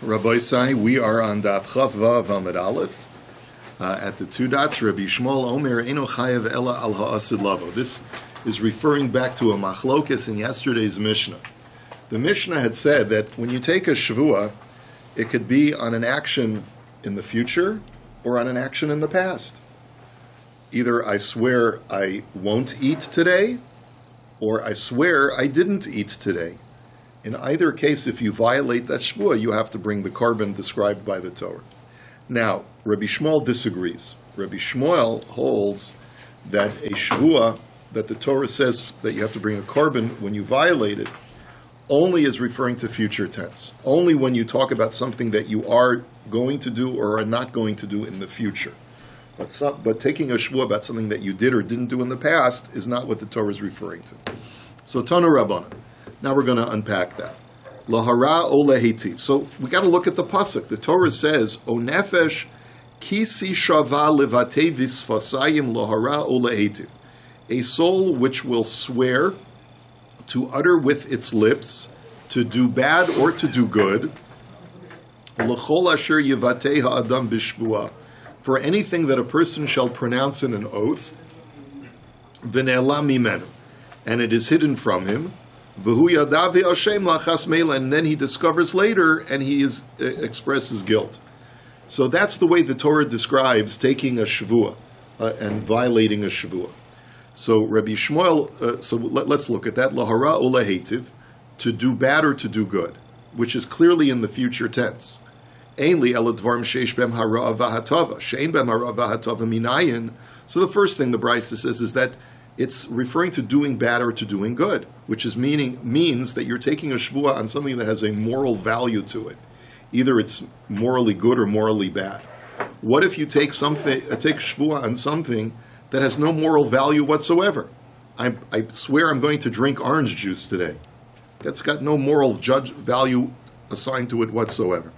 Rabbi Sai, we are on Daf Vav Amud Aleph at the two dots. Rabbi Shmuel Omer Eino Chayev Ela Al Ha'asid Lavo. This is referring back to a machlokes in yesterday's Mishnah. The Mishnah had said that when you take a shavua, it could be on an action in the future or on an action in the past. Either I swear I won't eat today, or I swear I didn't eat today. In either case, if you violate that shvuah, you have to bring the korban described by the Torah. Now, Rabbi Shmuel disagrees. Rabbi Shmuel holds that a shvuah that the Torah says that you have to bring a korban when you violate it only is referring to future tense. Only when you talk about something that you are going to do or are not going to do in the future. But taking a shvuah about something that you did or didn't do in the past is not what the Torah is referring to. So, Tanu Rabbanan. Now we're going to unpack that. Lahara o lehetiv. So we got to look at the pasuk. The Torah says, "O nefesh kisi shava levate visfasayim lahara o lehetiv." A soul which will swear to utter with its lips, to do bad or to do good. L'chol asher yivate ha'adam b'shvuah. For anything that a person shall pronounce in an oath, v'ne'elam mimenu, and it is hidden from him. And then he discovers later and he expresses guilt. So that's the way the Torah describes taking a shavua and violating a shavua. So Rabbi Shmuel, let's look at that. Lahara o lehetiv, to do bad or to do good, which is clearly in the future tense. Ainli ela dvarim sheish bem hara v'hatava, she'ein bem hara v'hatava minayin. So the first thing the Brisa says is that it's referring to doing bad or to doing good, which means that you're taking a shvuah on something that has a moral value to it. Either it's morally good or morally bad. What if you take shvuah on something that has no moral value whatsoever? I swear I'm going to drink orange juice today. That's got no moral value assigned to it whatsoever.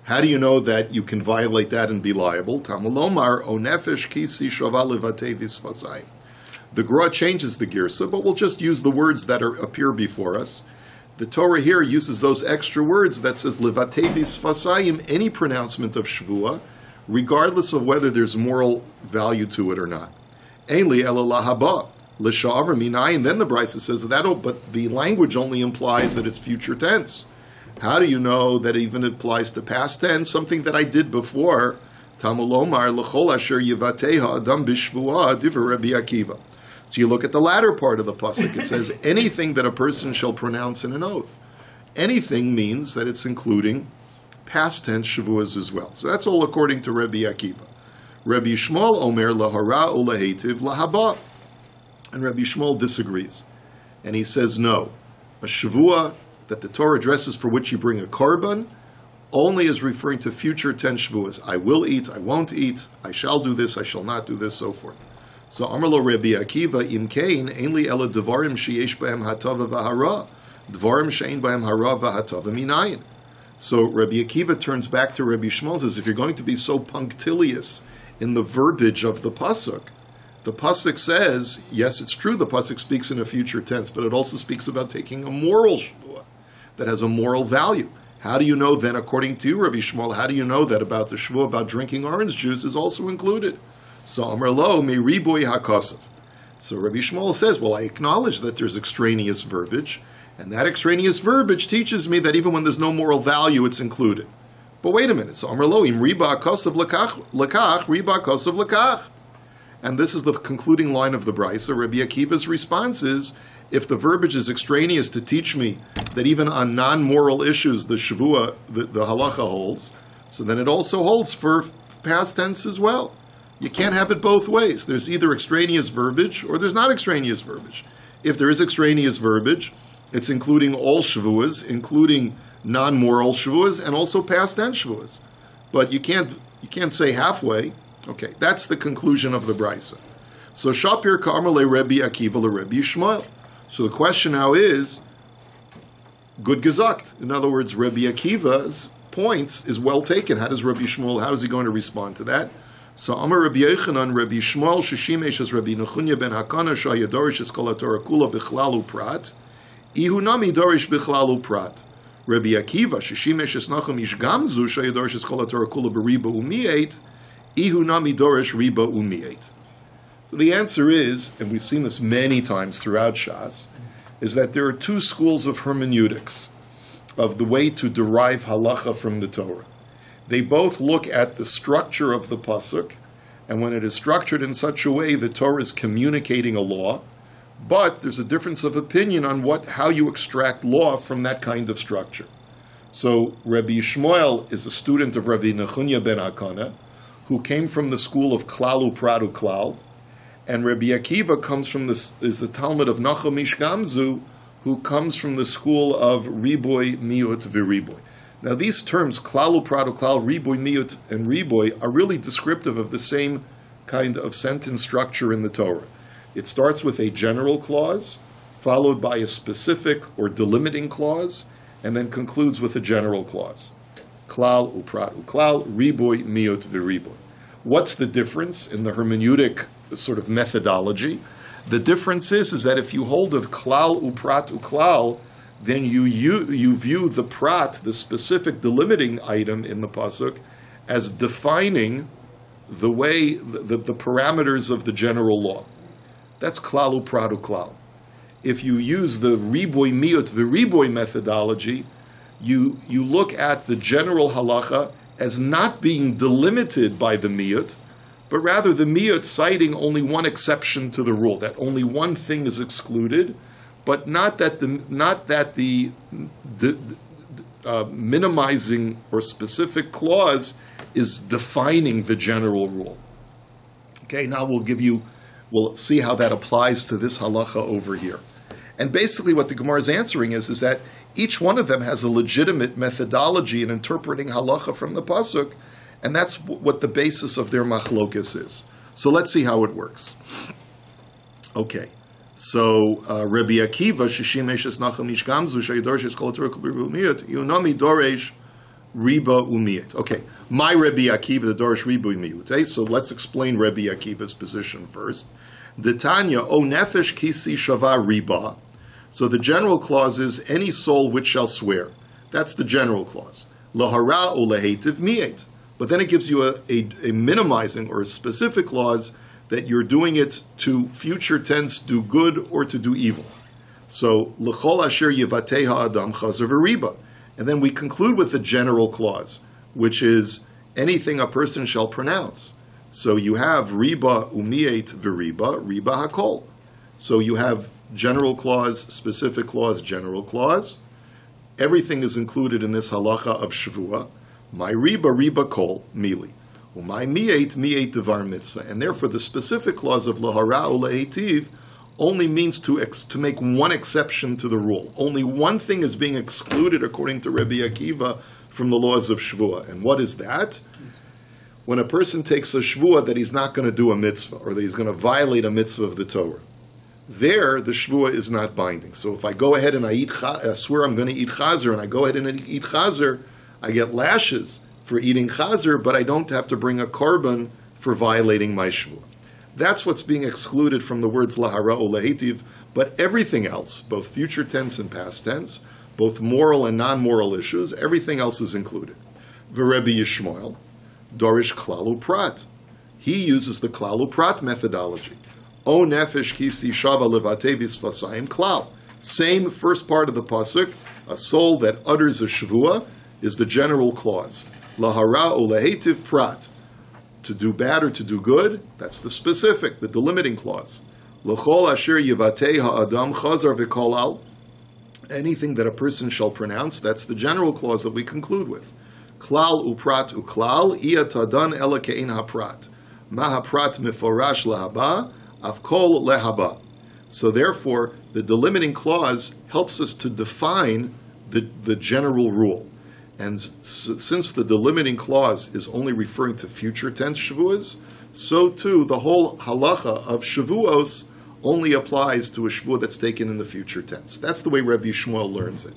How do you know that you can violate that and be liable? Tamulomar o nefesh kisi shava levate visfasayim. The Gra changes the girsa, but we'll just use the words that appear before us. The Torah here uses those extra words that says levatevis fasayim, any pronouncement of shvuah, regardless of whether there's moral value to it or not. Ainli ela lahaba l'shavar minayin. Then the Brisa says but the language only implies that it's future tense. How do you know that it even applies to past tense? Something that I did before. Tamulomar l'chol asher yivateha adam b'shvuah divrei Rabbi Akiva. So you look at the latter part of the pasuk. It says, anything that a person shall pronounce in an oath. Anything means that it's including past tense shavuos as well. So that's all according to Rabbi Akiva. Rabbi Shmuel omer lahara o lehetiv lahaba. And Rabbi Shmuel disagrees. And he says, no. A shavua that the Torah addresses for which you bring a korban only is referring to future tense shavuos. I will eat, I won't eat, I shall do this, I shall not do this, so forth. So Amarlo Rabbi Akiva imkein ainli ela dvarim sheyesh b'hem hatava v'hara, dvarim she'ein b'hem hara v'hatava minayin. So Rabbi Akiva turns back to Rabbi Shmuel and says, if you're going to be so punctilious in the verbiage of the pasuk says, yes, it's true, the pasuk speaks in a future tense, but it also speaks about taking a moral shvuah that has a moral value. How do you know then, according to you, Rabbi Shmuel, how do you know that about the shvuah about drinking orange juice is also included? So Amar Lo mi riboy hakasav. So Rabbi Shmuel says, well, I acknowledge that there's extraneous verbiage, and that extraneous verbiage teaches me that even when there's no moral value, it's included. But wait a minute. So Amar Lo im riba hakasav lakach riba hakasav lakach. And this is the concluding line of the Brisa. Rabbi Akiva's response is, if the verbiage is extraneous to teach me that even on non-moral issues the shavua, the halacha holds, so then it also holds for past tense as well. You can't have it both ways. There's either extraneous verbiage or there's not extraneous verbiage. If there is extraneous verbiage, it's including all shavuos, including non-moral shavuos, and also past tense shavuos. But you can't say halfway. Okay, that's the conclusion of the Brisa. So Shapir Karmel Rabbi Akiva Rabbi Shmuel. So the question now is, good gesagt. In other words, Rabbi Akiva's point is well taken. How does Rabbi Shmuel, how is he going to respond to that? So Amar Rabbi Yochanan, Rabbi Shmuel, Sheshimesh as Rabbi Nechunya ben Hakana, Shayadorish es Kol HaTorah Kula Bichlalu Prat, Ihunami Dorish Bichlalu Prat. Rabbi Akiva, Shishimesh Esnachim Ish Gamzu, Shayadorish Eskola Torah Kula Beriba Umiate, Ihu Nami Dorish Riba Umiate. So the answer is, and we've seen this many times throughout Shas, is that there are two schools of hermeneutics of the way to derive halacha from the Torah. They both look at the structure of the pasuk, and when it is structured in such a way, the Torah is communicating a law, but there's a difference of opinion on how you extract law from that kind of structure. So Rabbi Shmuel is a student of Rabbi Nechunya ben Akana, who came from the school of Klal Uprat Uklal, and Rabbi Akiva is the Talmud of Nachum Ish Gamzu, who comes from the school of Riboy, Miut, V'Riboy. Now these terms, Klal Uprat Uklal, Riboy, Miut, and Riboy, are really descriptive of the same kind of sentence structure in the Torah. It starts with a general clause, followed by a specific or delimiting clause, and then concludes with a general clause. Klal, uprat, uklal, riboy, miut, v'riboy. What's the difference in the hermeneutic sort of methodology? The difference is that if you hold of klal, uprat, uklal, then you view the prat, the specific delimiting item in the pasuk, as defining the way, the parameters of the general law. That's klal uprat uklal. If you use the riboy miut v'riboy methodology, you look at the general halacha as not being delimited by the miut, but rather the miut citing only one exception to the rule, that only one thing is excluded, but not that the minimizing or specific clause is defining the general rule. Okay, now we'll see how that applies to this halacha over here. And basically what the Gemara is answering is that each one of them has a legitimate methodology in interpreting halacha from the pasuk, and that's what the basis of their machlokas is. So let's see how it works. Okay, so Rabbi Akiva, Shishimesh Esnachim Ish Gamzu, Shayadorish Eskola Torah Kula Beriba Umiate, Yunami Doresh Riba Umiate. Okay, my Rabbi Akiva, the Dorish Riba Umiate. So let's explain Rabbi Akiva's position first. The Tanya, O Nefesh Kisi Shava Riba. So the general clause is any soul which shall swear. That's the general clause. Lahara o lehetiv miet. But then it gives you a minimizing or a specific clause that you're doing it to future tense, do good or to do evil. So l'chol asher yivatei ha'adam chazer v'riba. And then we conclude with the general clause, which is anything a person shall pronounce. So you have riba umiet v'riba, riba hakol. So you have general clause, specific clause, general clause. Everything is included in this halacha of Shavua. My riba kol, mili. My mi'et devar mitzvah. And therefore the specific clause of lahara u'le'etiv only means to make one exception to the rule. Only one thing is being excluded according to Rabbi Akiva from the laws of Shavua. And what is that? When a person takes a Shavua that he's not going to do a mitzvah, or that he's going to violate a mitzvah of the Torah. There, the shvua is not binding. So if I go ahead and I swear I'm going to eat chazer, and I go ahead and eat chazer, I get lashes for eating chazer, but I don't have to bring a korban for violating my shvua. That's what's being excluded from the words lahara o lehetiv, but everything else, both future tense and past tense, both moral and non-moral issues, everything else is included. V'Rebbe Yishmael, dorish klal uprat. He uses the klal uprat methodology. O nefesh kisi shava levatevis fasayim klal. Same first part of the pasuk, a soul that utters a shvua, is the general clause. Lahara o lehetiv prat. To do bad or to do good, that's the specific, the delimiting clause. L'chol asher yivatei ha'adam chazar v'kol al. Anything that a person shall pronounce, that's the general clause that we conclude with. Klal uprat uklal, iya tadan ela ke'in haprat. Ma haprat miforash lahaba, Avkol lehaba. So therefore, the delimiting clause helps us to define the general rule. And since the delimiting clause is only referring to future tense shavuos, so too the whole halacha of shavuos only applies to a shavua that's taken in the future tense. That's the way Rabbi Shmuel learns it.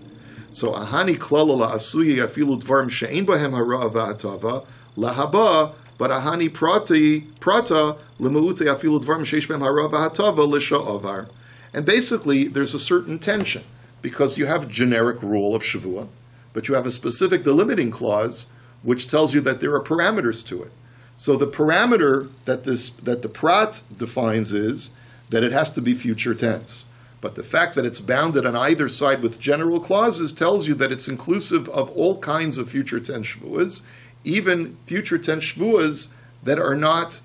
So ahani klala la'asuyi afilu dvarim she'ein bahem hara v'hatava lahaba, but ahani prata l'ma'ute afilu dvarim sheish behem hara v'hatava l'sha'avar. And basically, there's a certain tension, because you have generic rule of shavua, but you have a specific delimiting clause which tells you that there are parameters to it. So the parameter that the prat defines is that it has to be future tense. But the fact that it's bounded on either side with general clauses tells you that it's inclusive of all kinds of future tense shvuas, even future tense shvuas that are not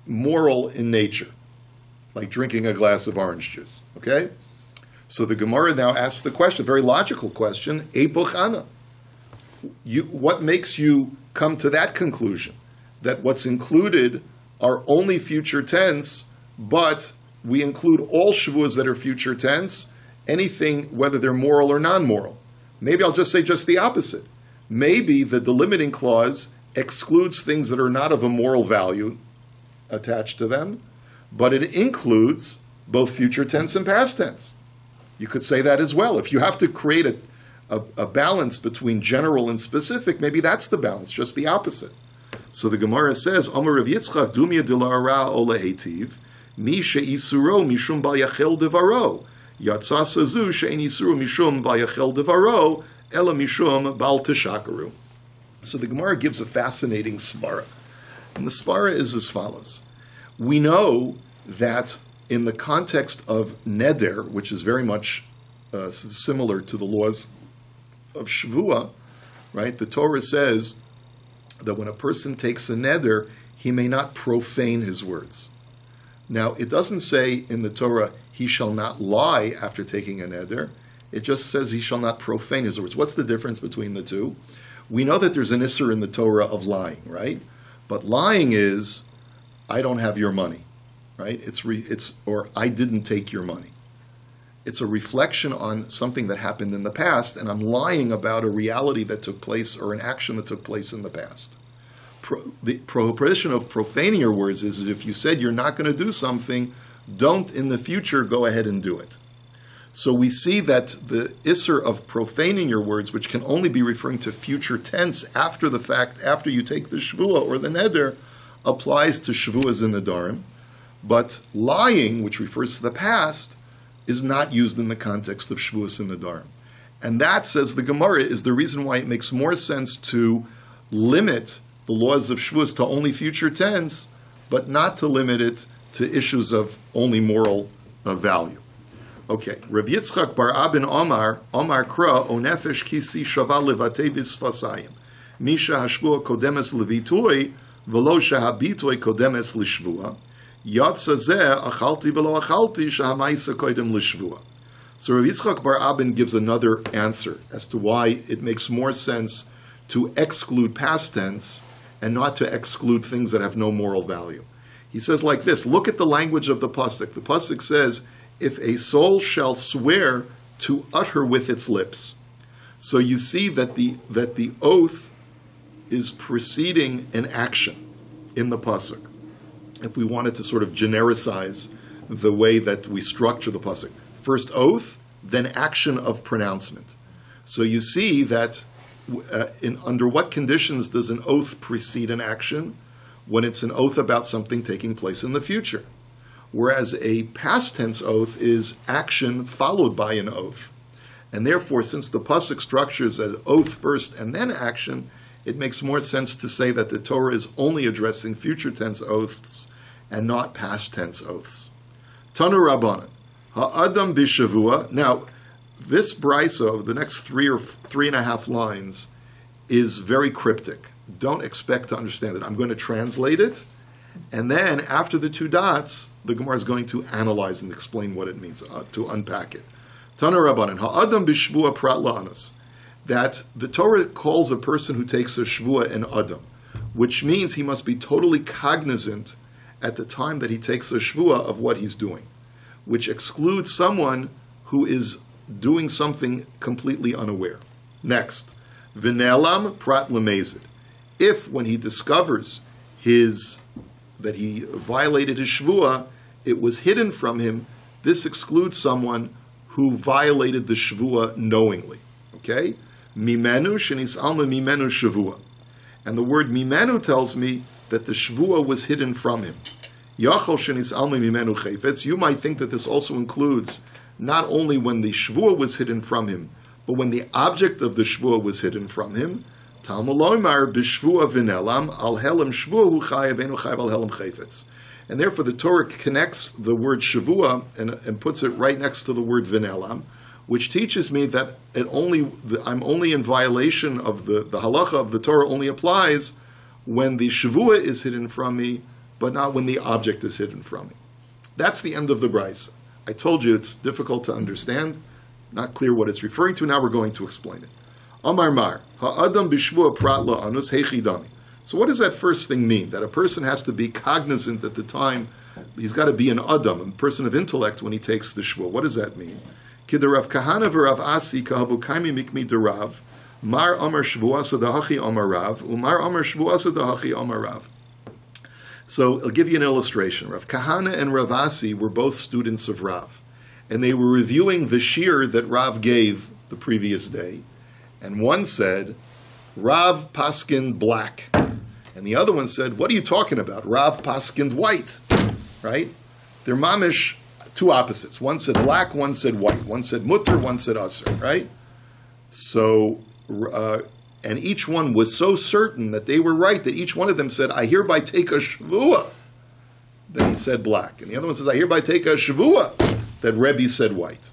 moral in nature, like drinking a glass of orange juice. Okay? So the Gemara now asks the question, a very logical question, Eipochana. What makes you come to that conclusion? That what's included are only future tense, but we include all shavuos that are future tense, anything, whether they're moral or non-moral. Maybe I'll just say just the opposite. Maybe the delimiting clause excludes things that are not of a moral value attached to them, but it includes both future tense and past tense. You could say that as well. If you have to create a balance between general and specific, maybe that's the balance, just the opposite. So the Gemara says, Omer Rav Yitzchak, Dumya Dilara Ola Hetiv, Mi she'isuro mishum ba'yachel devaro. Yatzasa zu she'en isuro mishum ba'yachel devaro, ela mishum ba'al teshakaru. So the Gemara gives a fascinating svara. And the svara is as follows. We know that in the context of neder, which is very much similar to the laws of Shavua, right? The Torah says that when a person takes a neder, he may not profane his words. Now, it doesn't say in the Torah, he shall not lie after taking a neder. It just says he shall not profane his words. What's the difference between the two? We know that there's an issur in the Torah of lying, right? But lying is, I don't have your money, right? Or I didn't take your money. It's a reflection on something that happened in the past, and I'm lying about a reality that took place or an action that took place in the past. The prohibition of profaning your words is if you said you're not going to do something, don't in the future go ahead and do it. So we see that the issur of profaning your words, which can only be referring to future tense after the fact, after you take the shvuah or the neder, applies to shvuahs and nedarim. But lying, which refers to the past, is not used in the context of shvuahs and nedarim. And that, says the Gemara, is the reason why it makes more sense to limit the laws of shvuahs to only future tense, but not to limit it to issues of only moral value. Okay, Rav Yitzchak bar Abin Omar Kra Onefesh Kisi Shava Levate Visfasayim Misha Hashvua Kodemes Levitui Velo Shahabitui Kodemes Lishvua Yatsa Zeh Achalti Velo Achalti Shahamaisa Kodem Lishvua. So Rav Yitzchak bar Abin gives another answer as to why it makes more sense to exclude past tense and not to exclude things that have no moral value. He says like this, look at the language of the pasuk. The pasuk says, if a soul shall swear to utter with its lips. So you see that the oath is preceding an action in the pasuk. If we wanted to sort of genericize the way that we structure the pasuk. First oath, then action of pronouncement. So you see that under what conditions does an oath precede an action? When it's an oath about something taking place in the future. Whereas a past tense oath is action followed by an oath. And therefore, since the pasuk structures an oath first and then action, it makes more sense to say that the Torah is only addressing future tense oaths and not past tense oaths. Tanu Rabbanan, Ha'adam b'shavua. Now, this brisa, the next 3.5 lines, is very cryptic. Don't expect to understand it. I'm going to translate it, and then after the 2 dots, the Gemara is going to analyze and explain what it means, to unpack it. Tana Rabbanan, ha'adam b'shvua prat la'anos. That the Torah calls a person who takes a shvua an adam, which means he must be totally cognizant at the time that he takes a shvua of what he's doing, which excludes someone who is doing something completely unaware. Next, v'ne'elam prat lemezid. If, when he discovers that he violated his shvua, it was hidden from him, this excludes someone who violated the shvua knowingly. Okay? Mimenu shenis'alma mimenu shavua. And the word mimenu tells me that the shvua was hidden from him. Yachol shenis'alma mimenu chayfetz. You might think that this also includes not only when the shvua was hidden from him, but when the object of the shvuah was hidden from him, Talmud loymar b'shvuah v'nelam al helam shvuah hu chayav enu chayav al helam chayfetz. And therefore the Torah connects the word shavua and puts it right next to the word v'nelam, which teaches me that I'm only in violation of the halacha of the Torah only applies when the shavua is hidden from me, but not when the object is hidden from me. That's the end of the brisa. I told you it's difficult to understand, not clear what it's referring to. Now we're going to explain it. Amar mar, ha'adam b'shvuah prat la'anus heichidami. So what does that first thing mean? That a person has to be cognizant at the time, he's got to be an adam, a person of intellect when he takes the shvuah. What does that mean? Kidarav kahana v'rav asi kahavu kaimi mikmi derav, mar amar shvuah sadahachi amar rav, umar amar shvuah sadahachi amar rav. So I'll give you an illustration. Rav Kahana and Rav Asi were both students of Rav, and they were reviewing the shir that Rav gave the previous day, and one said, Rav paskined black, and the other one said, what are you talking about? Rav paskined white, right? They're mamish, two opposites. One said black, one said white. One said mutter, one said asr, right? So, and each one was so certain that they were right that each one of them said, I hereby take a shvuah. Then he said black. And the other one says, I hereby take a shvuah. That Rabbi said white.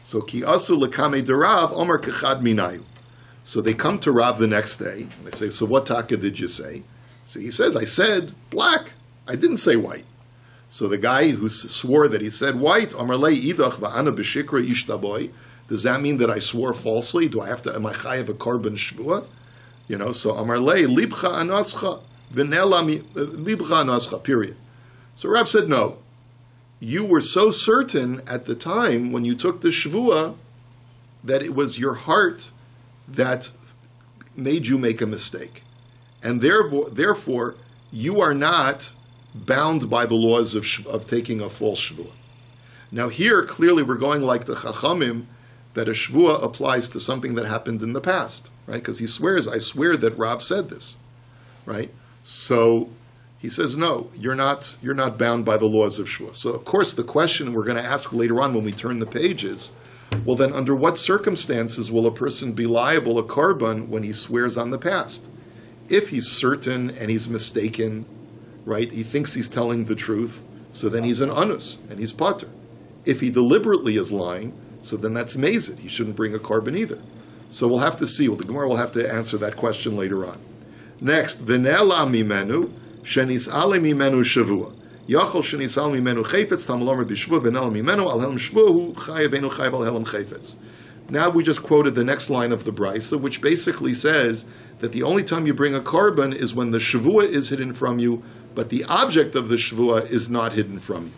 So, ki asu lekame derav, omar kechad minayu. So they come to Rav the next day, and they say, so what taka did you say? So he says, I said black. I didn't say white. So the guy who swore that he said white, Amar lei idach va'ana b'shikra ishtaboy, does that mean that I swore falsely? Do I have to, am I chayav a korban shvuah? You know, so Amar lei libcha anascha, v'nela libcha anascha, period. So Rav said, no. You were so certain at the time when you took the shvuah that it was your heart that made you make a mistake. And therefore, you are not bound by the laws of taking a false shvuah. Now here, clearly we're going like the Chachamim, that a shvuah applies to something that happened in the past, right? Because he swears, I swear that Rav said this, right? So he says, no, you're not bound by the laws of shvuah. So of course the question we're going to ask later on when we turn the pages, well then under what circumstances will a person be liable a korban when he swears on the past? If he's certain and he's mistaken, right, he thinks he's telling the truth, so then he's an anus and he's pater. If he deliberately is lying, so then that's mazid. He shouldn't bring a korban either. So we'll have to see. Well, the Gemara will have to answer that question later on. Next, v'nela mimenu shenis'ale mimenu shavua. Yachol shenis'al mimenu chayfetz tamalomer b'shvuah v'nela mimenu al helam shvuah hu chayav enu chayav al helam chayfetz. Now we just quoted the next line of the brisa, which basically says that the only time you bring a korban is when the shavua is hidden from you, but the object of the shavua is not hidden from you.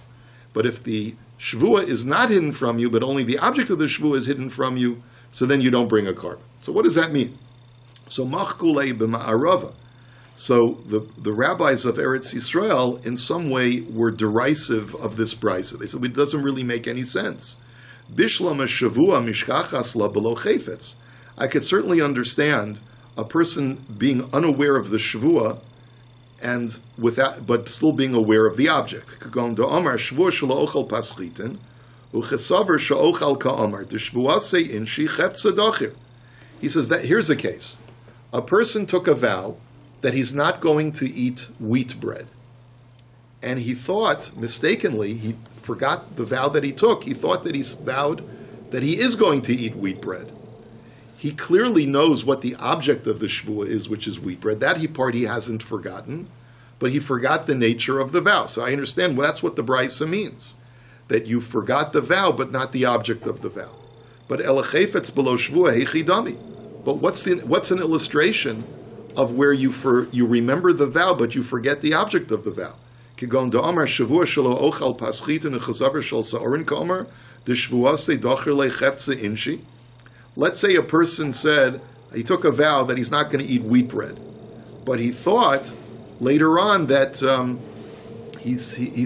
But if the shvuah is not hidden from you, but only the object of the shvuah is hidden from you, so then you don't bring a korban. So what does that mean? So machkulei b'ma'arava. So the rabbis of Eretz Yisrael in some way were derisive of this brisa. They said it doesn't really make any sense. Bishlam shavua mishkachas la below chayfetz. I could certainly understand a person being unaware of the shvuah and without, but still being aware of the object. He says that here's a case. A person took a vow that he's not going to eat wheat bread. And he thought, mistakenly, he forgot the vow that he took. He thought that he vowed that he is going to eat wheat bread. He clearly knows what the object of the shvuah is, which is wheat bread. That part he hasn't forgotten, but he forgot the nature of the vow. So I understand that's what the brisa means, that you forgot the vow, but not the object of the vow. But elachefetz below shvuah heichidami. But what's an illustration of where you remember the vow, but you forget the object of the vow? Kigon da'amar shavua shelo ochal paschitin uchazaver shel sa'orin ka'amar d'shvuah se dacher lechefze inshi. Let's say a person said, he took a vow that he's not going to eat wheat bread, but he thought later on that he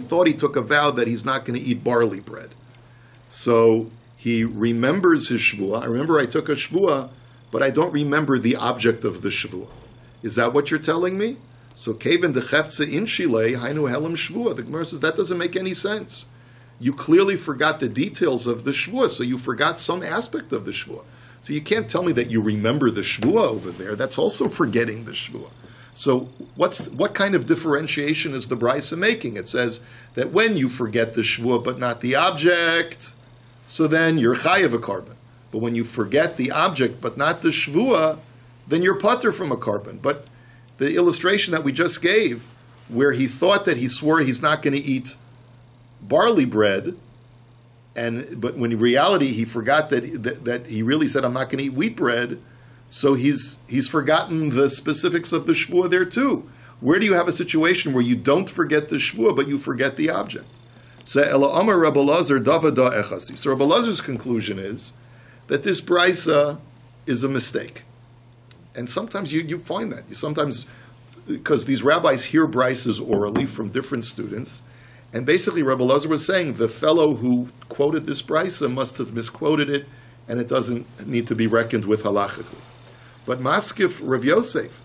thought he took a vow that he's not going to eat barley bread. So he remembers his shvuah. I remember I took a shvuah, but I don't remember the object of the shvuah. Is that what you're telling me? So keven dechefze in shilei hainu helam shvuah. The Gemara says that doesn't make any sense. You clearly forgot the details of the shvuah, so you forgot some aspect of the shvuah. So you can't tell me that you remember the shvua over there. That's also forgetting the shvua. So what kind of differentiation is the Brisa making? It says that when you forget the shvua but not the object, so then you're chayav a carbon. But when you forget the object but not the shvua, then you're pater from a carbon. But the illustration that we just gave, where he thought that he swore he's not going to eat barley bread, but when in reality he forgot that he really said, I'm not going to eat wheat bread, so he's forgotten the specifics of the shvua there too. Where do you have a situation where you don't forget the shvua, but you forget the object? So Rabbi Elazar's conclusion is that this brisa is a mistake. And sometimes you find that. Sometimes, because these rabbis hear brises orally from different students, and basically Rabbi Elazar was saying the fellow who quoted this brisa must have misquoted it, and it doesn't need to be reckoned with halachically. But Maskif Rav Yosef,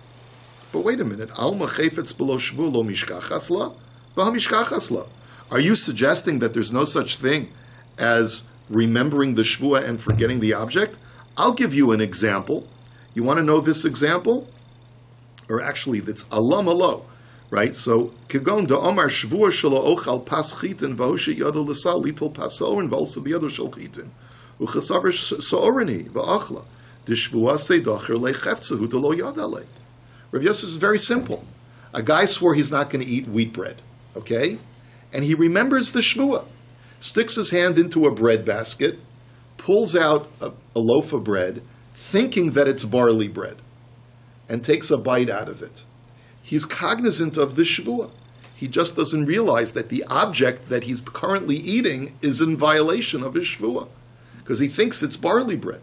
but wait a minute, Alma chayfetz below shvu lo mishkachas la, v'hamishkachas la. Are you suggesting that there's no such thing as remembering the shvua and forgetting the object? I'll give you an example. You want to know this example? Or actually, that's alam alo, right? So, kegon da omar shvua shelo ochal pas chitin v'hoshe yodo l'sal litol pas soren v'olsa b'yodo shel chitin u'chesaver sooreni v'achla d'shvua seidacher le'chefzehu d'lo yad alei. Rav Yosef is very simple. A guy swore he's not going to eat wheat bread, okay? And he remembers the shvua, sticks his hand into a bread basket, pulls out a loaf of bread, thinking that it's barley bread, and takes a bite out of it. He's cognizant of the shvua. He just doesn't realize that the object that he's currently eating is in violation of his shvua, because he thinks it's barley bread.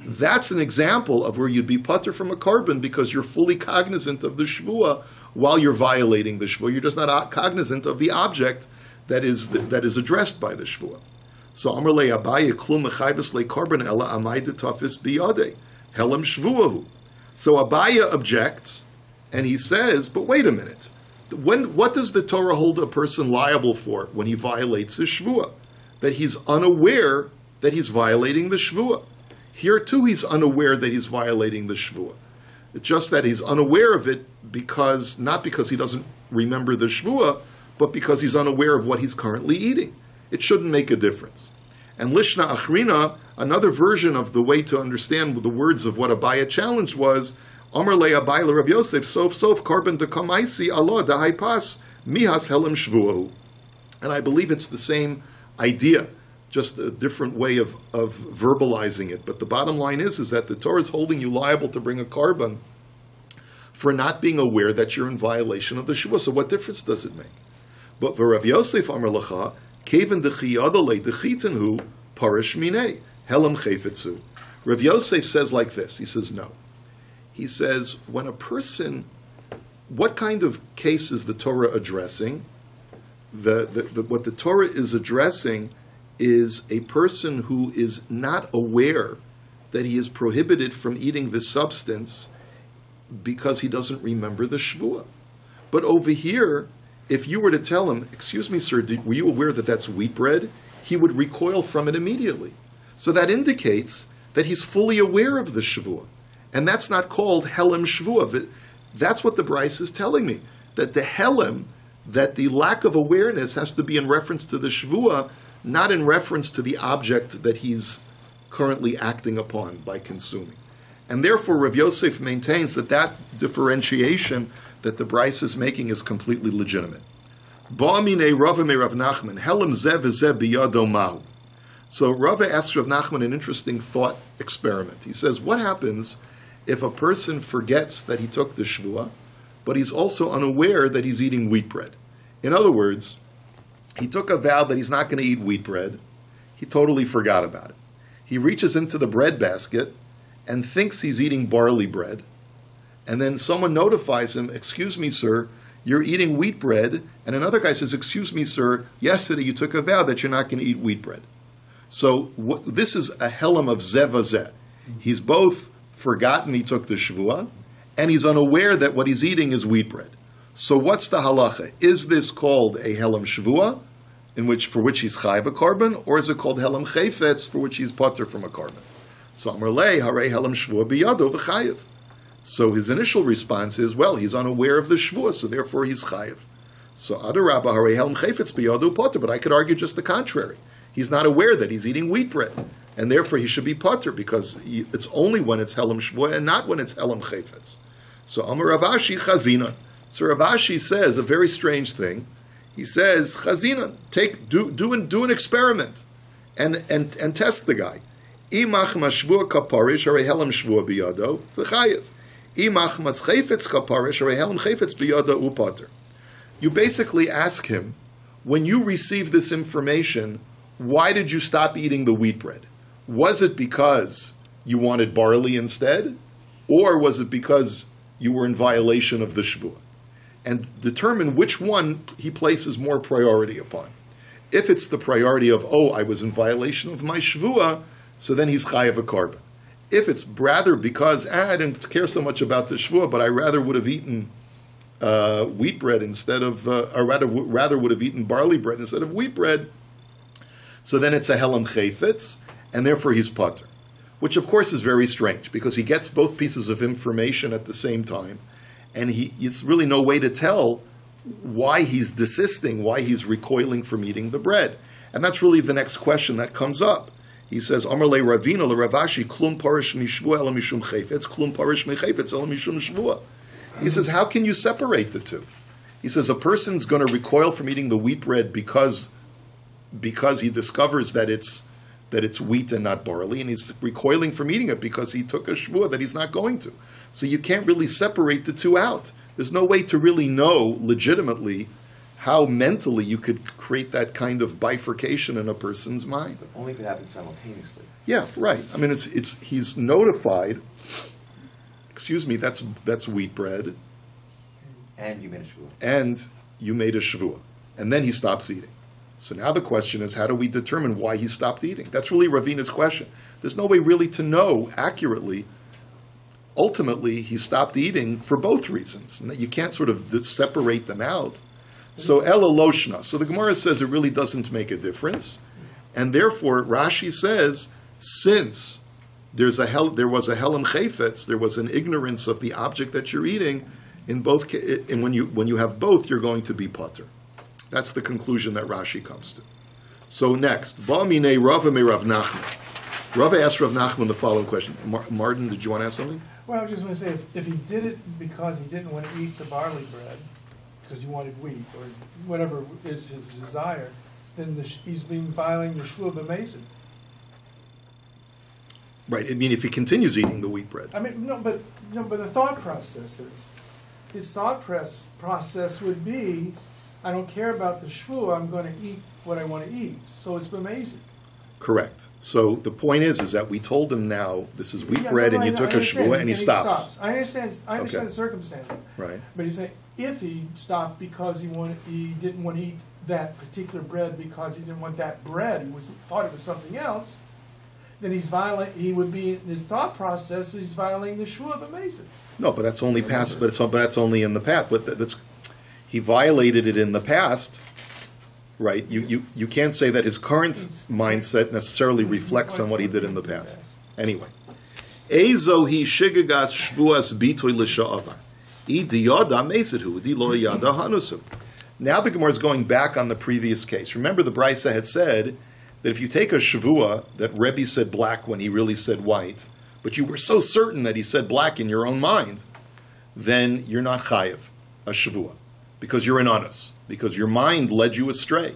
That's an example of where you'd be pater from a carbon because you're fully cognizant of the shvua while you're violating the shvua. You're just not cognizant of the object that is addressed by the shvua. So Amar le Abaye klum mechayves le carbon ela amay detafis biyade helam shvuahu. So Abaye objects, and he says, but wait a minute. What does the Torah hold a person liable for when he violates his shvua? That he's unaware that he's violating the shvua. Here too he's unaware that he's violating the shvua. It's just that he's unaware of it not because he doesn't remember the shvua, but because he's unaware of what he's currently eating. It shouldn't make a difference. And Lishna Achrina, another version of the way to understand the words of what Abaye challenged was, Amar le Abaye le Rav Yosef, sof carbon de kamaisi Allah da haipas mihas helam shvuahu. And I believe it's the same idea, just a different way of verbalizing it. But the bottom line is that the Torah is holding you liable to bring a carbon for not being aware that you're in violation of the shvua. So what difference does it make? But for Rav Yosef Amar Lacha, Keven dechiyadale dechitenhu parish minei helam chayfetzu. Rav Yosef says like this. He says no. He says when a person, what kind of case is the Torah addressing? What the Torah is addressing is a person who is not aware that he is prohibited from eating this substance because he doesn't remember the shvua. But over here, if you were to tell him, excuse me, sir, were you aware that that's wheat bread? He would recoil from it immediately. So that indicates that he's fully aware of the shvua. And that's not called helam shvua. That's what the Bryce is telling me, that the helam, that the lack of awareness has to be in reference to the shvua, not in reference to the object that he's currently acting upon by consuming. And therefore, Rav Yosef maintains that differentiation that the Bryce is making is completely legitimate. So Rava asks Rav Nachman an interesting thought experiment. He says, what happens if a person forgets that he took the shvua, but he's also unaware that he's eating wheat bread? In other words, he took a vow that he's not going to eat wheat bread. He totally forgot about it. He reaches into the bread basket and thinks he's eating barley bread. And then someone notifies him, excuse me, sir, you're eating wheat bread. And another guy says, excuse me, sir, yesterday you took a vow that you're not going to eat wheat bread. So this is a helam of zevazeh. He's both forgotten he took the shvua, and he's unaware that what he's eating is wheat bread. So what's the halacha? Is this called a helam shvua, for which he's chayv a carbon, or is it called helam chayfetz, for which he's pater from a carbon? So Amar lei harei helam shvua biyado v'chayev. So his initial response is, well, he's unaware of the shvua, so therefore he's chayev. So adarabba harei helam chayfetz biyado potter, but I could argue just the contrary. He's not aware that he's eating wheat bread, and therefore he should be potter, because it's only when it's helam shvua and not when it's helam chayfetz. So Amar Rav Ashi chazina. So Rav Ashi says a very strange thing. He says, chazina, do an experiment and test the guy. Imach mashvua kaparish harei helam shvua biyado v'chayev. Imach maschefetz kaparish harei helam chefetz biyado upater. You basically ask him, when you received this information, why did you stop eating the wheat bread? Was it because you wanted barley instead? Or was it because you were in violation of the shvua? And determine which one he places more priority upon. If it's the priority of, I was in violation of my shvua, so then he's chayav a korban. If it's rather because, I didn't care so much about the shvua, but I rather would have eaten wheat bread instead of, or rather would have eaten barley bread instead of wheat bread, so then it's a helam chayfetz, and therefore he's potter. Which of course is very strange, because he gets both pieces of information at the same time, and it's really no way to tell why he's desisting, why he's recoiling from eating the bread. And that's really the next question that comes up. He says, Amar le Ravina le Ravashi, klum parish mishvua ela mishum chayfetz, klum parish mechayfetz ela mishum shvua. He says, how can you separate the two? He says, a person's going to recoil from eating the wheat bread because he discovers that it's wheat and not barley, and he's recoiling from eating it because he took a shvua that he's not going to. So you can't really separate the two out. There's no way to really know legitimately how mentally you could create that kind of bifurcation in a person's mind. But only if it happens simultaneously. Yeah, right. I mean, he's notified. Excuse me, that's wheat bread. And you made a shvua. And you made a shvua, and then he stops eating. So now the question is, how do we determine why he stopped eating? That's really Ravina's question. There's no way really to know accurately. Ultimately, he stopped eating for both reasons. And you can't sort of separate them out. So Ela Loshna. So the Gemara says it really doesn't make a difference. And therefore, Rashi says, since there was a helam chayfetz, there was an ignorance of the object that you're eating, and when you have both, you're going to be potter. That's the conclusion that Rashi comes to. So next, Ba'minei Rava me Rav Nachman. Rava asked Rav Nachman the following question. Martin, did you want to ask something? Well, I was just going to say, if he did it because he didn't want to eat the barley bread, because he wanted wheat, or whatever is his desire, then he's been violating the shvua b'mesid. Right. I mean, if he continues eating the wheat bread. I mean, but the thought process is, his thought process would be, I don't care about the shvua, I'm going to eat what I want to eat. So it's b'mesid. Correct. So the point is that we told him now this is wheat bread, and you took a shvua, and he stops. I understand the circumstances. Right. But he's saying if he stopped because he didn't want to eat that particular bread because he didn't want that bread, thought it was something else, then he would be in his thought process. He's violating the shvua b'mesid. No, but that's only past. But that's only in the past. But he violated it in the past. Right, you can't say that his current mindset necessarily reflects on what he did in the past. Anyway, Ezo he shigagas shvuas bitoy l'sha'avar. Idiyada mesidhu di lo yada hanusu. Now the Gemara is going back on the previous case. Remember, the Brisa had said that if you take a shvua that Rabbi said black when he really said white, but you were so certain that he said black in your own mind, then you're not chayiv a shvua, because you're an honest, because your mind led you astray.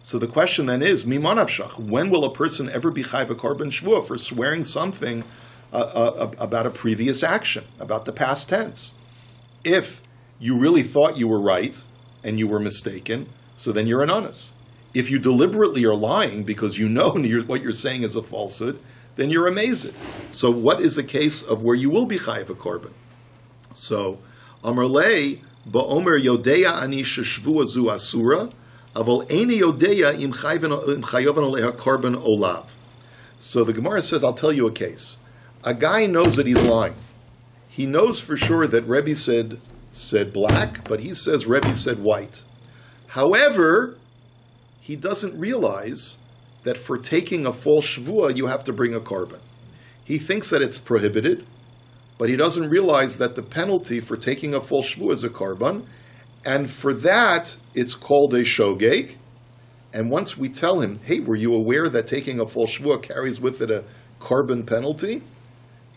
So the question then is, mimanavshach, when will a person ever be chayiv a korban shvua for swearing something about a previous action, about the past tense? If you really thought you were right and you were mistaken, so then you're an honest. If you deliberately are lying because you know what you're saying is a falsehood, then you're amazing. So what is the case of where you will be chayiv a korban? So, Amar lei, ba'omer yodeya ani sheshvua zu asura, aval eini yodeya im chayavan aleha korban olav. So the Gemara says, I'll tell you a case. A guy knows that he's lying. He knows for sure that Rebbe said black, but he says Rebbe said white. However, he doesn't realize that for taking a false shvua, you have to bring a korban. He thinks that it's prohibited, but he doesn't realize that the penalty for taking a full shvuah is a korban, and for that, it's called a shogeg. And once we tell him, hey, were you aware that taking a full shvuah carries with it a korban penalty?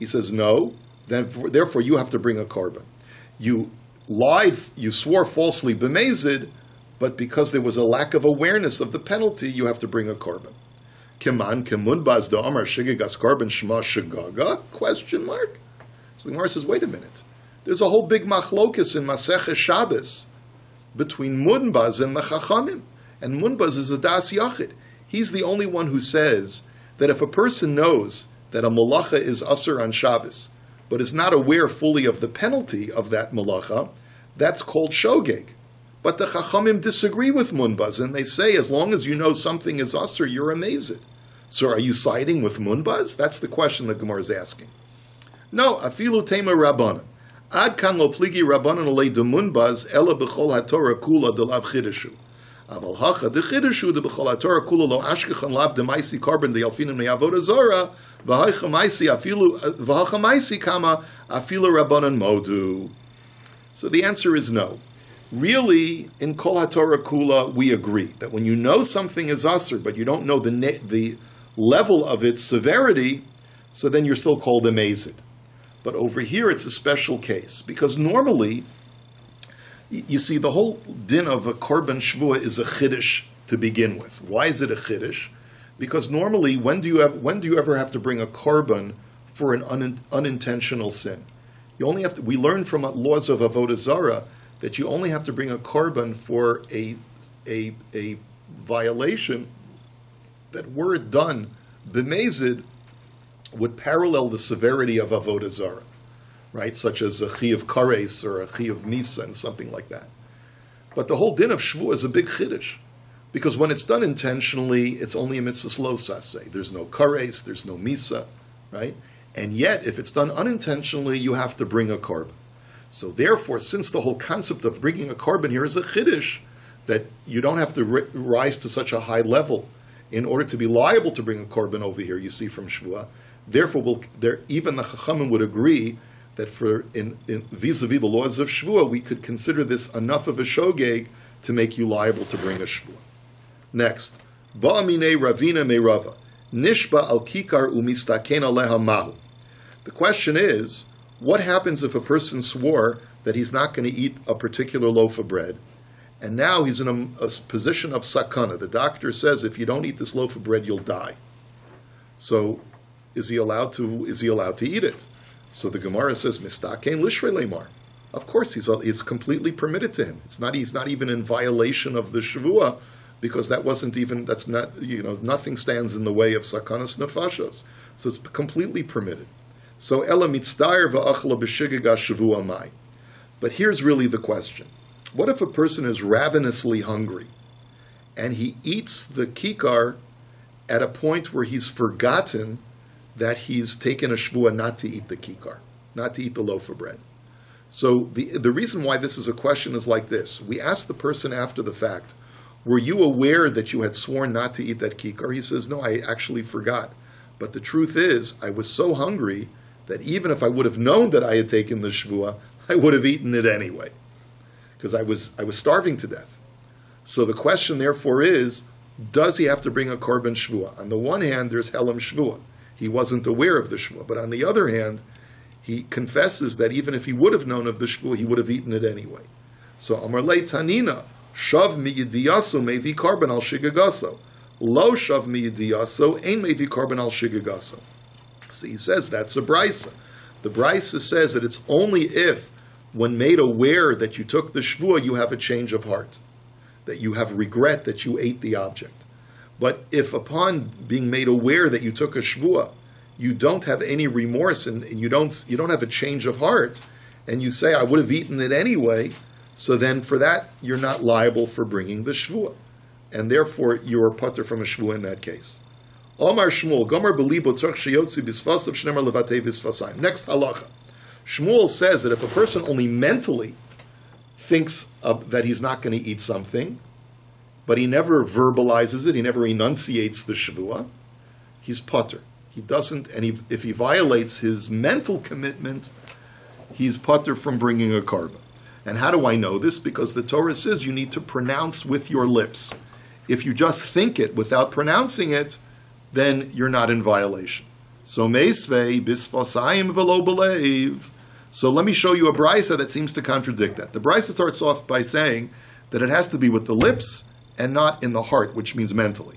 He says, no. Therefore, you have to bring a korban. You lied, you swore falsely b'mezid, but because there was a lack of awareness of the penalty, you have to bring a korban. Keman kemunbaz da amar shigigas korban shma shigaga? Question mark. So the Gemara says, wait a minute. There's a whole big machlokus in Masechah Shabbos between Munbaz and the Chachamim. And Munbaz is a das yachid. He's the only one who says that if a person knows that a malacha is asur on Shabbos, but is not aware fully of the penalty of that malacha, that's called shogeg. But the Chachamim disagree with Munbaz, and they say as long as you know something is asur, you're amazed. So are you siding with Munbaz? That's the question the Gemara is asking. No, afilu tema rabbanan. Ad kan lo pligi rabbanan olei de Munbaz ela b'chol haTorah kula de lav chidushu. Aval hacha de chidushu de b'chol haTorah kula lo ashkechan lav de maisi korban de yalfinim me'avodah zora v'hacha maisi kama afilu rabbanan modu. So the answer is no. Really, in Kol HaTorah Kula, we agree that when you know something is asur, but you don't know the level of its severity, so then you're still called amazed. But over here, it's a special case, because normally, you see, the whole din of a korban shvuah is a chiddush to begin with. Why is it a chiddush? Because normally, when do you ever have to bring a korban for an unintentional sin? You only have to. We learn from laws of avodah zarah that you only have to bring a korban for a violation that, were it done b'mezid, would parallel the severity of avodah zarah, right? Such as a chi of kares or a chi of misa and something like that. But the whole din of shvuah is a big chiddush, because when it's done intentionally, it's only a mitzvah lo saseh. There's no kares, there's no misa, right? And yet, if it's done unintentionally, you have to bring a korban. So therefore, since the whole concept of bringing a korban here is a chiddush, that you don't have to rise to such a high level in order to be liable to bring a korban over here, you see from shvuah. Therefore, even the Chachamim would agree that for in vis-a-vis the laws of shvuah, we could consider this enough of a shogeg to make you liable to bring a shvuah. Next, ba'amine ravina me rava nishba al kikar umistaken aleha mahu. The question is, what happens if a person swore that he's not going to eat a particular loaf of bread, and now he's in a position of sakana? The doctor says, if you don't eat this loaf of bread, you'll die. So, is he allowed to eat it? So the Gemara says, mistaken lishrei lemar. Of course, he's completely permitted to him. He's not even in violation of the shavua, because nothing stands in the way of sakanas nefashos. So it's completely permitted. So ela mitzdayer va'achla b'shigaga shavua mai. But here's really the question. What if a person is ravenously hungry and he eats the kikar at a point where he's forgotten that he's taken a shvuah not to eat the kikar, not to eat the loaf of bread? So the reason why this is a question is like this. We ask the person after the fact, were you aware that you had sworn not to eat that kikar? He says, no, I actually forgot. But the truth is, I was so hungry that even if I would have known that I had taken the shvuah, I would have eaten it anyway, because I was starving to death. So the question, therefore, is, does he have to bring a korban shvuah? On the one hand, there's helam shvuah. He wasn't aware of the shvuah. But on the other hand, he confesses that even if he would have known of the shvuah, he would have eaten it anyway. So Amar lei tanina, shav mi yidiyaso mevi korban al shigagaso. Lo shav mi yidiyaso, ein mevi korban al shigagaso. So he says that's a brisa. The brisa says that it's only if, when made aware that you took the shvuah, you have a change of heart, that you have regret that you ate the object. But if upon being made aware that you took a shvuah, you don't have any remorse and you don't have a change of heart, and you say, I would have eaten it anyway, so then for that, you're not liable for bringing the shvuah. And therefore, you're putter from a shvuah in that case. Omar Shmuel, Gomer belibo tzarch sheyotzi bisfasav shnemer levatei bisfasayim. Next halacha. Shmuel says that if a person only mentally thinks that he's not going to eat something, but he never verbalizes it, he never enunciates the shvuah, he's putter. he doesn't, and if he violates his mental commitment, he's patur from bringing a korban. And how do I know this? Because the Torah says you need to pronounce with your lips. If you just think it without pronouncing it, then you're not in violation. So meisvei bisvasayim velo belev. So let me show you a brisa that seems to contradict that. The brisa starts off by saying that it has to be with the lips and not in the heart, which means mentally.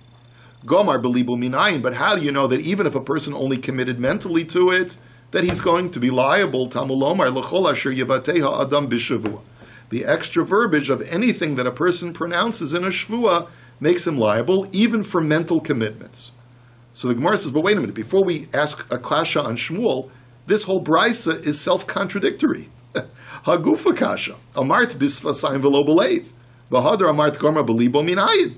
Gomar belibu minayin, but how do you know that even if a person only committed mentally to it, that he's going to be liable? Tamulomar l'chol asher yevateha adam b'shavua. The extra verbiage of anything that a person pronounces in a shvua makes him liable, even for mental commitments. So the Gemara says, but wait a minute, before we ask a kasha on Shmuel, this whole brisa is self-contradictory. Hagufa kasha. Amart bisvasayim v'lo b'leiv. V'hadar amart gomar b'libo minayin.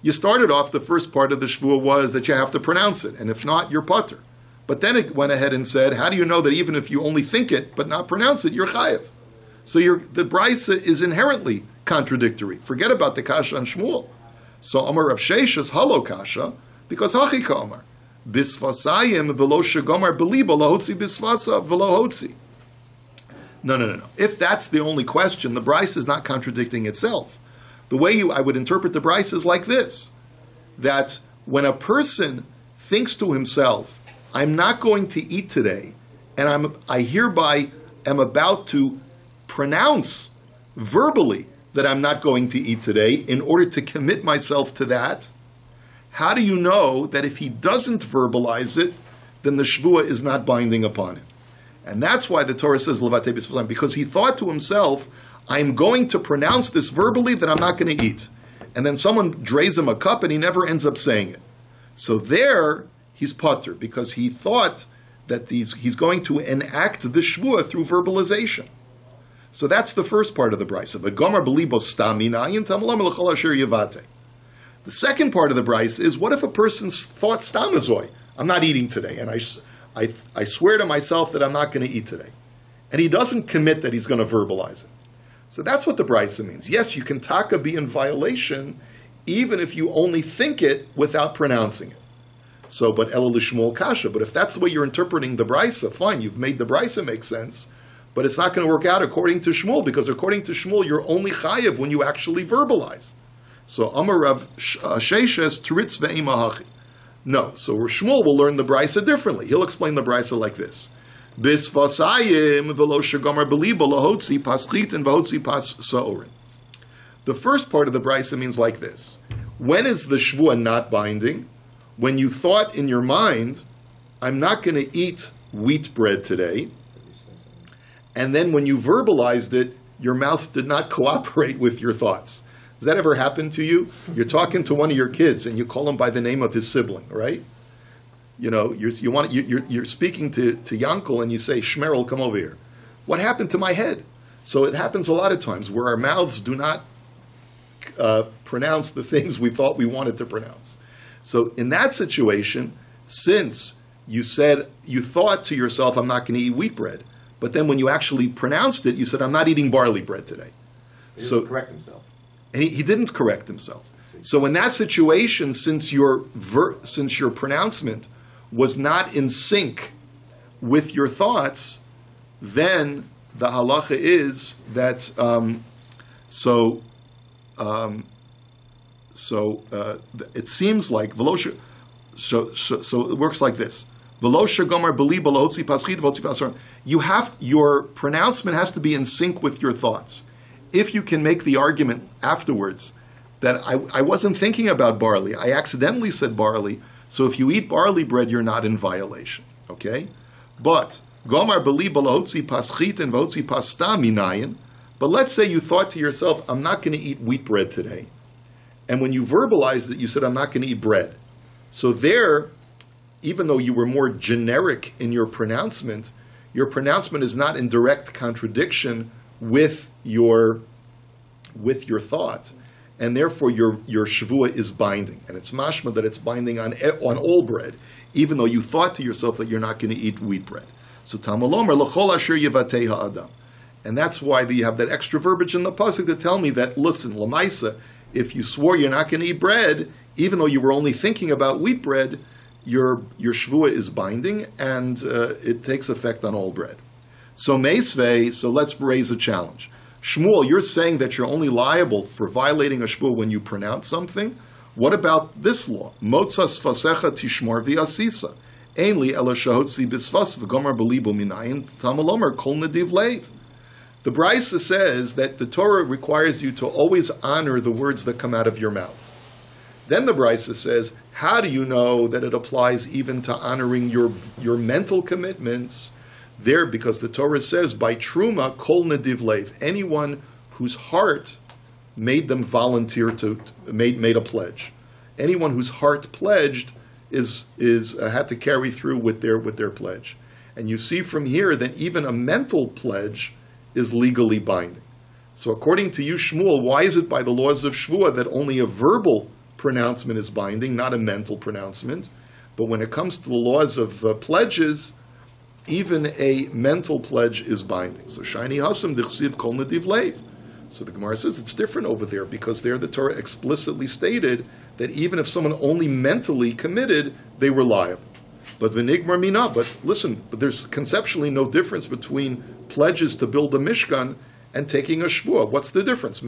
You started off, the first part of the shvua was that you have to pronounce it, and if not, you're patur. But then it went ahead and said, how do you know that even if you only think it but not pronounce it, you're chayev? So the brisa is inherently contradictory. Forget about the kasha on Shmuel. So Amar Rav Sheshes halo kasha, because hachika Amar. Bisvasayim v'lo shegomar belibo lahotzi bisvasa v'lo hotzi. No. If that's the only question, the brisa is not contradicting itself. The way I would interpret the brisa is like this, that when a person thinks to himself, I'm not going to eat today, and I hereby am about to pronounce verbally that I'm not going to eat today in order to commit myself to that, how do you know that if he doesn't verbalize it, then the shvua is not binding upon him? And that's why the Torah says, Levate b'svasayim, because he thought to himself, I'm going to pronounce this verbally that I'm not going to eat. And then someone drays him a cup and he never ends up saying it. So there, he's patur, because he thought that he's going to enact the shvua through verbalization. So that's the first part of the brisa. But gomar belibo staminayin tamulam l'chol asher yevate. The second part of the brisa is, what if a person's thought stamazoi? I'm not eating today, and I swear to myself that I'm not going to eat today. And he doesn't commit that he's going to verbalize it. So that's what the brisa means. Yes, you can taka be in violation even if you only think it without pronouncing it. So, but ela lishmol kasha. But if that's the way you're interpreting the brisa, fine, you've made the brisa make sense. But it's not going to work out according to Shmuel, because according to Shmuel, you're only chayev when you actually verbalize. So Amar Rav Sheshes teritz ve'imahachi. No, so Shmuel will learn the brisa differently. He'll explain the brisa like this. Bisvasayim v'lo shegomar belibo lahotzi paschit and v'hotzi pas sa'orin. The first part of the brisa means like this. When is the shvua not binding? When you thought in your mind, I'm not going to eat wheat bread today, and then when you verbalized it, your mouth did not cooperate with your thoughts. Does that ever happen to you? You're talking to one of your kids and you call him by the name of his sibling, right? You know, you're speaking to Yankel and you say, Shmerel, come over here. What happened to my head? So it happens a lot of times where our mouths do not pronounce the things we thought we wanted to pronounce. So in that situation, since you thought to yourself, I'm not going to eat wheat bread, but then when you actually pronounced it, you said, I'm not eating barley bread today. He didn't correct himself. And he didn't correct himself. So in that situation, since your pronouncement was not in sync with your thoughts, then the halacha is that it seems like so it works like this. Your pronouncement has to be in sync with your thoughts. If you can make the argument afterwards that I wasn't thinking about barley, I accidentally said barley, so if you eat barley bread, you're not in violation. Okay? But gomar beli balahotzi paschit and vahotzi pasta minayin. But let's say you thought to yourself, I'm not going to eat wheat bread today. And when you verbalized it, you said, I'm not going to eat bread. So there, even though you were more generic in your pronouncement is not in direct contradiction with your thought, and therefore your shavua is binding, and it's mashma that it's binding on all bread, even though you thought to yourself that you're not going to eat wheat bread. So tamalomer l'chol asher yevatei ha'adam, and that's why you have that extra verbiage in the pasuk to tell me that, listen, lamaisa, if you swore you're not going to eat bread, even though you were only thinking about wheat bread, your shvua is binding, and it takes effect on all bread. So meisvei, so let's raise a challenge. Shmuel, you're saying that you're only liable for violating a shvua when you pronounce something. What about this law? Motzas fasecha tishmor v'asisa. Ainli ela shahotzi bisfas v'gomar belibu minayin tamalomer kol nediv leiv. The Brisa says that the Torah requires you to always honor the words that come out of your mouth. Then the Brisa says, how do you know that it applies even to honoring your mental commitments? There, because the Torah says, by truma kol nediv leiv, anyone whose heart made them volunteer made a pledge. Anyone whose heart pledged is had to carry through with their pledge. And you see from here that even a mental pledge is legally binding. So according to you, Shmuel, why is it by the laws of Shvuah that only a verbal pronouncement is binding, not a mental pronouncement? But when it comes to the laws of pledges, even a mental pledge is binding. So Shani Hasam Dichsiv Kol Nediv Leiv. So the Gemara says it's different over there, because there the Torah explicitly stated that even if someone only mentally committed, they were liable. But v'nigmar mina, but listen, but there's conceptually no difference between pledges to build a Mishkan and taking a Shvuah. What's the difference?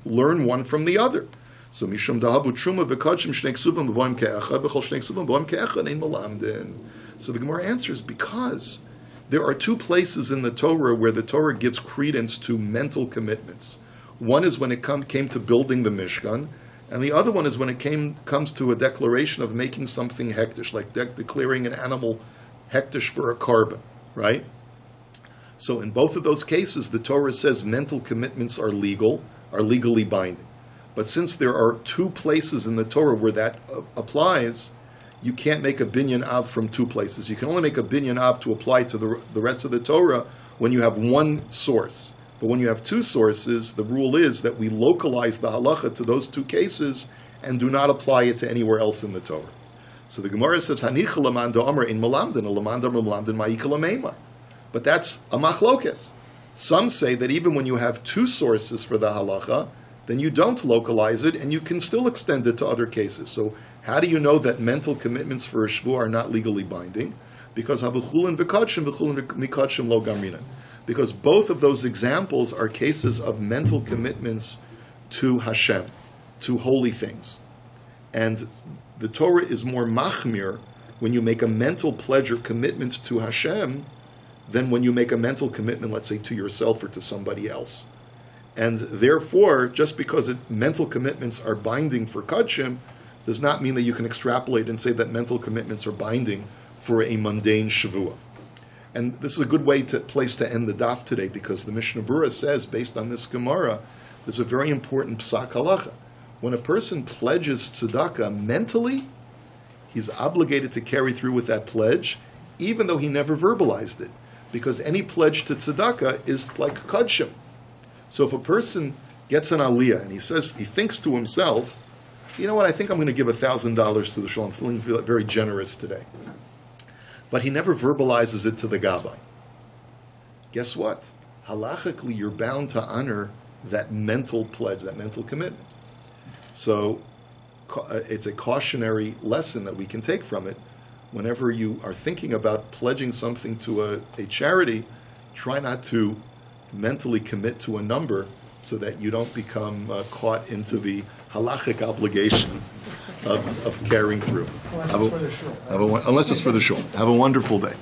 Learn one from the other. So mishum dahavu truma v'kadshim shnei ksuvim b'voim ke'echad v'chol shnei ksuvim b'voim ke'echad ein malamdin. So the Gemara answers, because there are two places in the Torah where the Torah gives credence to mental commitments. One is when it came to building the Mishkan, and the other one is when it comes to a declaration of making something hektish, like declaring an animal hektish for a carbon, right? So in both of those cases, the Torah says mental commitments are legally binding. But since there are two places in the Torah where that applies, you can't make a binyan av from two places. You can only make a binyan av to apply to the rest of the Torah when you have one source. But when you have two sources, the rule is that we localize the halacha to those two cases and do not apply it to anywhere else in the Torah. So the Gemara says, "Hanicha laman da'amar in malamdin, laman da'amar malamdin ma'ika lameimar." But that's a machlokes. Some say that even when you have two sources for the halacha, then you don't localize it and you can still extend it to other cases. So how do you know that mental commitments for a shvuah are not legally binding? Because havuchulin v'kadshim v'chulin mikadshim lo gamrinan. Because both of those examples are cases of mental commitments to Hashem, to holy things. And the Torah is more machmir when you make a mental pledge or commitment to Hashem than when you make a mental commitment, let's say, to yourself or to somebody else. And therefore, just because mental commitments are binding for Kadshim does not mean that you can extrapolate and say that mental commitments are binding for a mundane Shavuah. And this is a good place to end the daf today, because the Mishnah Berurah says, based on this Gemara, there's a very important psak halacha. When a person pledges tzedakah mentally, he's obligated to carry through with that pledge, even though he never verbalized it, because any pledge to tzedakah is like kadshim. So if a person gets an aliyah and he thinks to himself, you know what, I think I'm going to give $1,000 to the shul. I'm feeling very generous today. But he never verbalizes it to the gabbai. Guess what? Halachically, you're bound to honor that mental pledge, that mental commitment. So it's a cautionary lesson that we can take from it. Whenever you are thinking about pledging something to a charity, try not to mentally commit to a number so that you don't become caught into the halachic obligation of carrying through. Unless it's for the shul. Unless it's for the shul. Have a wonderful day.